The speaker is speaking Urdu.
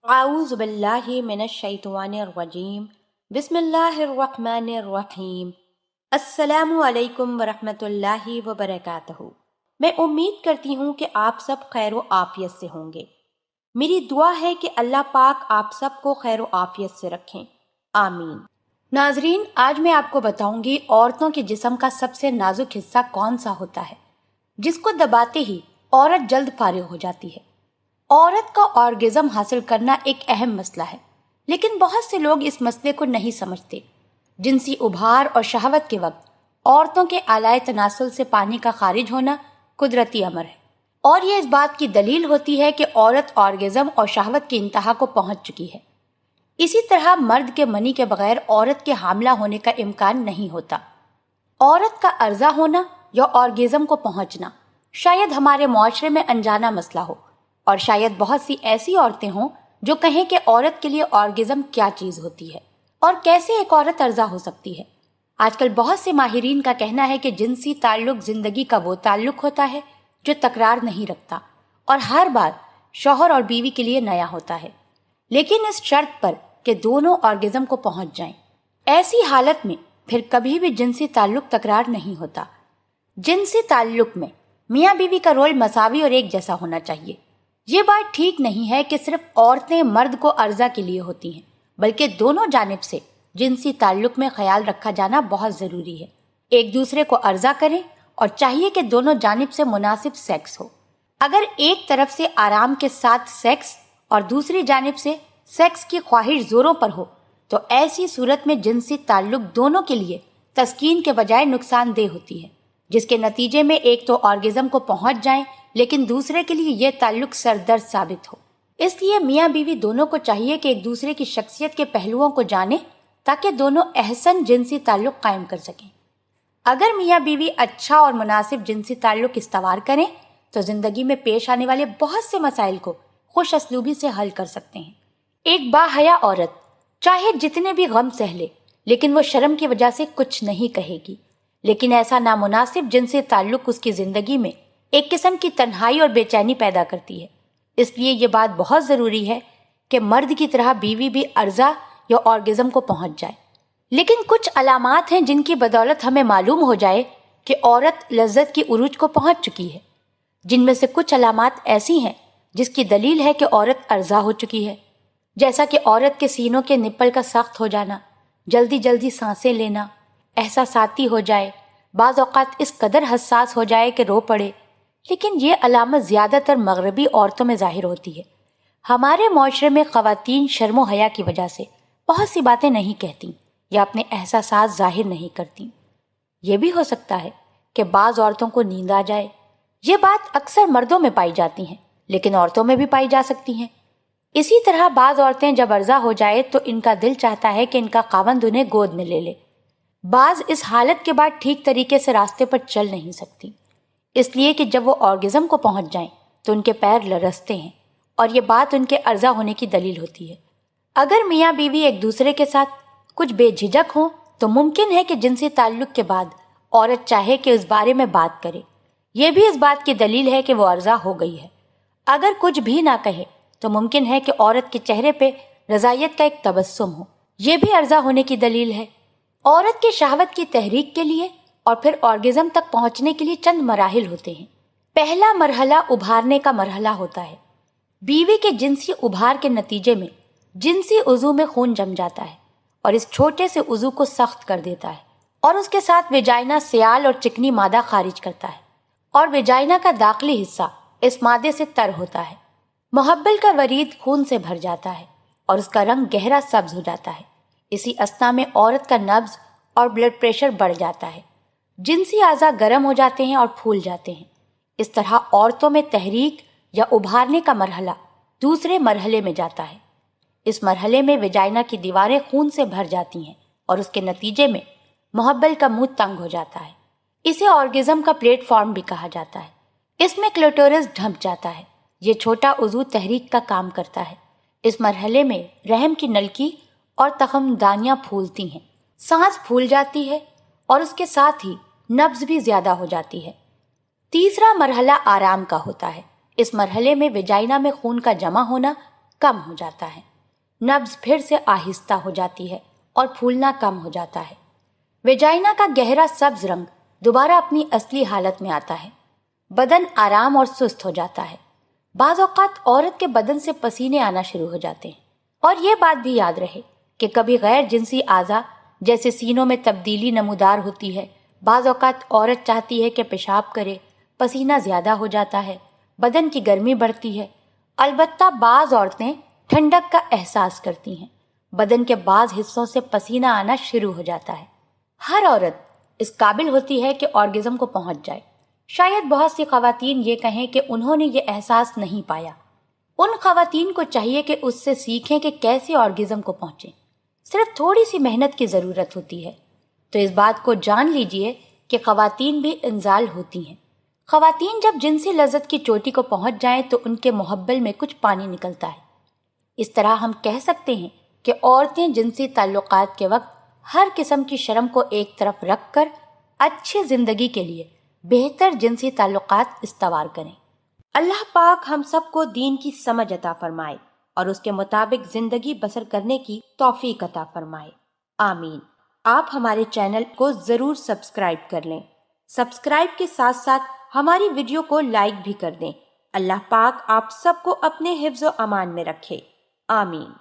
اعوذ باللہ من الشیطان الرجیم بسم اللہ الرحمن الرحیم السلام علیکم ورحمۃ اللہ وبرکاتہ۔ میں امید کرتی ہوں کہ آپ سب خیر و عافیت سے ہوں گے۔ میری دعا ہے کہ اللہ پاک آپ سب کو خیر و عافیت سے رکھیں، آمین۔ ناظرین، آج میں آپ کو بتاؤں گی عورتوں کے جسم کا سب سے نازک حصہ کون سا ہوتا ہے جس کو دباتے ہی عورت جلد فارغ ہو جاتی ہے۔ عورت کا آرگزم حاصل کرنا ایک اہم مسئلہ ہے، لیکن بہت سے لوگ اس مسئلے کو نہیں سمجھتے۔ جنسی ابھار اور شہوت کے وقت عورتوں کے اعلی تناسل سے پانی کا خارج ہونا قدرتی امر ہے، اور یہ اس بات کی دلیل ہوتی ہے کہ عورت آرگزم اور شہوت کی انتہا کو پہنچ چکی ہے۔ اسی طرح مرد کے منی کے بغیر عورت کے حاملہ ہونے کا امکان نہیں ہوتا۔ عورت کا عرضہ ہونا یا آرگزم کو پہنچنا شاید ہمارے معاشرے میں انجانا مسئلہ ہو، اور شاید بہت سی ایسی عورتیں ہوں جو کہیں کہ عورت کے لیے آرگزم کیا چیز ہوتی ہے اور کیسے ایک عورت عرضہ ہو سکتی ہے۔ آج کل بہت سے ماہرین کا کہنا ہے کہ جنسی تعلق زندگی کا وہ تعلق ہوتا ہے جو تکرار نہیں رکھتا اور ہر بار شوہر اور بیوی کے لیے نیا ہوتا ہے، لیکن اس شرط پر کہ دونوں آرگزم کو پہنچ جائیں۔ ایسی حالت میں پھر کبھی بھی جنسی تعلق تکرار نہیں ہوتا۔ جنسی تعلق میں میاں بیوی کا رول مساوی اور ایک جیسا ہونا چاہیے۔ یہ بات ٹھیک نہیں ہے کہ صرف عورتیں مرد کو عرضہ کے لیے ہوتی ہیں، بلکہ دونوں جانب سے جنسی تعلق میں خیال رکھا جانا بہت ضروری ہے۔ ایک دوسرے کو عرضہ کریں اور چاہیے کہ دونوں جانب سے مناسب سیکس ہو۔ اگر ایک طرف سے آرام کے ساتھ سیکس اور دوسری جانب سے سیکس کی خواہش زوروں پر ہو تو ایسی صورت میں جنسی تعلق دونوں کے لیے تسکین کے بجائے نقصان دہ ہوتی ہے، جس کے نتیجے میں ایک تو آرگزم کو پہنچ جائیں لیکن دوسرے کے لیے یہ تعلق سردرد ثابت ہو۔ اس لیے میاں بیوی دونوں کو چاہیے کہ ایک دوسرے کی شخصیت کے پہلوؤں کو جانیں تاکہ دونوں احسن جنسی تعلق قائم کر سکیں۔ اگر میاں بیوی اچھا اور مناسب جنسی تعلق استوار کریں تو زندگی میں پیش آنے والے بہت سے مسائل کو خوش اسلوبی سے حل کر سکتے ہیں۔ ایک باحیا عورت چاہے جتنے بھی غم سہ لے لیکن وہ شرم کی وجہ سے کچھ نہیں کہے گی، لیکن ایسا نامناسب جنسی تعلق اس کی زندگی میں ایک قسم کی تنہائی اور بے چینی پیدا کرتی ہے۔ اس لیے یہ بات بہت ضروری ہے کہ مرد کی طرح بیوی بھی عرضہ یا آرگزم کو پہنچ جائے۔ لیکن کچھ علامات ہیں جن کی بدولت ہمیں معلوم ہو جائے کہ عورت لذت کی عروج کو پہنچ چکی ہے۔ جن میں سے کچھ علامات ایسی ہیں جس کی دلیل ہے کہ عورت عرضہ ہو چکی ہے، جیسا کہ عورت کے سینوں کے نپل کا سخت ہو جانا، جلدی جلدی سانسیں لینا، احساساتی ہو جائے، بعض اوقات اس قدر حساس ہو جائے کہ رو پڑے۔ لیکن یہ علامت زیادہ تر مغربی عورتوں میں ظاہر ہوتی ہے۔ ہمارے معاشرے میں خواتین شرم و حیا کی وجہ سے بہت سی باتیں نہیں کہتی یا اپنے احساسات ظاہر نہیں کرتی۔ یہ بھی ہو سکتا ہے کہ بعض عورتوں کو نیند آ جائے۔ یہ بات اکثر مردوں میں پائی جاتی ہیں لیکن عورتوں میں بھی پائی جا سکتی ہیں۔ اسی طرح بعض عورتیں جب عرضہ ہو جائے تو ان کا دل چاہتا ہے کہ ان کا خاوند انہیں گود میں لے لے۔ بعض اس حالت کے بعد ٹھیک طریقے سے راستے پر چل نہیں سکتی، اس لیے کہ جب وہ آرگزم کو پہنچ جائیں تو ان کے پیر لرزتے ہیں، اور یہ بات ان کے عرضہ ہونے کی دلیل ہوتی ہے۔ اگر میاں بیوی ایک دوسرے کے ساتھ کچھ بے جھجک ہوں تو ممکن ہے کہ جنسی تعلق کے بعد عورت چاہے کہ اس بارے میں بات کرے۔ یہ بھی اس بات کی دلیل ہے کہ وہ عرضہ ہو گئی ہے۔ اگر کچھ بھی نہ کہے تو ممکن ہے کہ عورت کے چہرے پہ رضائیت کا ایک تبسم ہو، یہ بھی عرضہ ہونے کی دلیل ہے۔ عورت کی شہوت کی تحریک کے لیے اور پھر آرگزم تک پہنچنے کے لیے چند مراحل ہوتے ہیں۔ پہلا مرحلہ ابھارنے کا مرحلہ ہوتا ہے۔ بیوی کے جنسی ابھار کے نتیجے میں جنسی عضو میں خون جم جاتا ہے اور اس چھوٹے سے عضو کو سخت کر دیتا ہے، اور اس کے ساتھ ویجائنا سیال اور چکنی مادہ خارج کرتا ہے، اور ویجائنا کا داخلی حصہ اس مادے سے تر ہوتا ہے۔ محبل کا ورید خون سے بھر جاتا ہے اور اس کا رنگ گہرا سبز ہو جاتا ہے۔ اسی اثنا میں عورت کا نبض اور بلڈ پریشر بڑھ جاتا ہے، جنسی اعضاء گرم ہو جاتے ہیں اور پھول جاتے ہیں۔ اس طرح عورتوں میں تحریک یا ابھارنے کا مرحلہ دوسرے مرحلے میں جاتا ہے۔ اس مرحلے میں ویجائنا کی دیواریں خون سے بھر جاتی ہیں اور اس کے نتیجے میں محبل کا منہ تنگ ہو جاتا ہے۔ اسے آرگزم کا پلیٹ فارم بھی کہا جاتا ہے۔ اس میں کلیٹورس ڈھنپ جاتا ہے۔ یہ چھوٹا عضو تحریک کا کام کرتا ہے۔ اس مرحلے میں رحم کی نلکی اور تخم دانیاں پھولتی ہیں، سانس پھول جاتی ہے اور اس کے ساتھ ہی نبض بھی زیادہ ہو جاتی ہے۔ تیسرا مرحلہ آرام کا ہوتا ہے۔ اس مرحلے میں ویجائنا میں خون کا جمع ہونا کم ہو جاتا ہے، نبض پھر سے آہستہ ہو جاتی ہے اور پھولنا کم ہو جاتا ہے۔ ویجائنا کا گہرا سبز رنگ دوبارہ اپنی اصلی حالت میں آتا ہے، بدن آرام اور سست ہو جاتا ہے۔ بعض اوقات عورت کے بدن سے پسینے آنا شروع ہو جاتے ہیں، اور یہ بات بھی یاد رہے کہ کبھی غیر جنسی اعضاء جیسے سینوں میں تبدیلی نمودار ہوتی ہے۔ بعض اوقات عورت چاہتی ہے کہ پیشاب کرے، پسینہ زیادہ ہو جاتا ہے، بدن کی گرمی بڑھتی ہے۔ البتہ بعض عورتیں ٹھنڈک کا احساس کرتی ہیں، بدن کے بعض حصوں سے پسینہ آنا شروع ہو جاتا ہے۔ ہر عورت اس قابل ہوتی ہے کہ آرگزم کو پہنچ جائے۔ شاید بہت سی خواتین یہ کہیں کہ انہوں نے یہ احساس نہیں پایا۔ ان خواتین کو چاہیے کہ اس سے سیکھیں کہ کیسے آرگزم کو پہنچیں۔ صرف تھوڑی سی محنت کی ضرورت ہوتی ہے۔ تو اس بات کو جان لیجئے کہ خواتین بھی انزال ہوتی ہیں۔ خواتین جب جنسی لذت کی چوٹی کو پہنچ جائیں تو ان کے محبل میں کچھ پانی نکلتا ہے۔ اس طرح ہم کہہ سکتے ہیں کہ عورتیں جنسی تعلقات کے وقت ہر قسم کی شرم کو ایک طرف رکھ کر اچھی زندگی کے لیے بہتر جنسی تعلقات استوار کریں۔ اللہ پاک ہم سب کو دین کی سمجھ عطا فرمائے اور اس کے مطابق زندگی بسر کرنے کی توفیق عطا فرمائے، آمین۔ آپ ہمارے چینل کو ضرور سبسکرائب کر لیں۔ سبسکرائب کے ساتھ ساتھ ہماری ویڈیو کو لائک بھی کر دیں۔ اللہ پاک آپ سب کو اپنے حفظ و امان میں رکھے، آمین۔